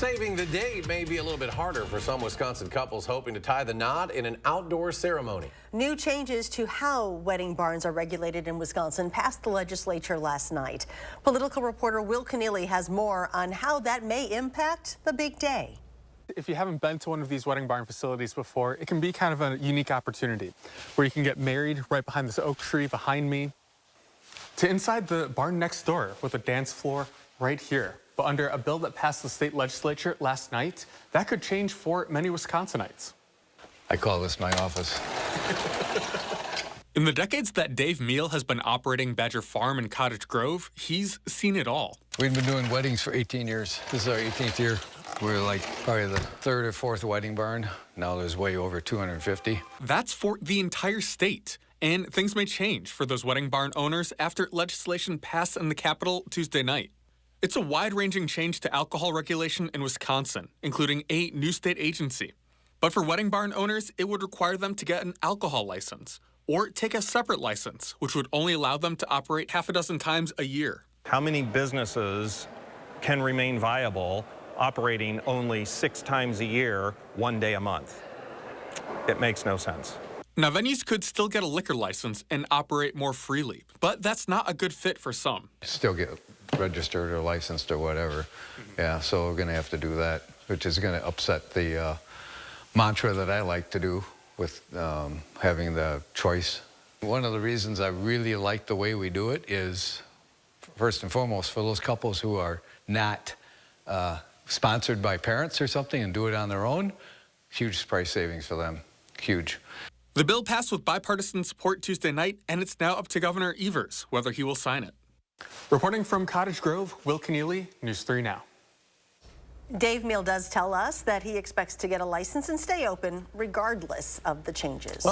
Saving the date may be a little bit harder for some Wisconsin couples hoping to tie the knot in an outdoor ceremony. New changes to how wedding barns are regulated in Wisconsin passed the legislature last night. Political reporter Will Keneally has more on how that may impact the big day. If you haven't been to one of these wedding barn facilities before, it can be kind of a unique opportunity where you can get married right behind this oak tree behind me to inside the barn next door with a dance floor right here. But under a bill that passed the state legislature last night, that could change for many Wisconsinites. I call this my office. In the decades that Dave Meal has been operating Badger Farm in Cottage Grove, he's seen it all. We've been doing weddings for 18 years. This is our 18th year. We're like probably the third or fourth wedding barn. Now there's way over 250. That's for the entire state. And things may change for those wedding barn owners after legislation passed in the Capitol Tuesday night. It's a wide-ranging change to alcohol regulation in Wisconsin, including a new state agency. But for wedding barn owners, it would require them to get an alcohol license or take a separate license, which would only allow them to operate half a dozen times a year. How many businesses can remain viable operating only 6 times a year, 1 day a month? It makes no sense. Now, venues could still get a liquor license and operate more freely, but that's not a good fit for some. Still get registered or licensed or whatever. Yeah, so we're going to have to do that, which is going to upset the mantra that I like to do with having the choice. One of the reasons I really like the way we do it is, first and foremost, for those couples who are not sponsored by parents or something and do it on their own, huge price savings for them, huge. The bill passed with bipartisan support Tuesday night, and it's now up to Governor Evers whether he will sign it. Reporting from Cottage Grove, Will Keneally, News 3 Now. Dave Meal does tell us that he expects to get a license and stay open regardless of the changes.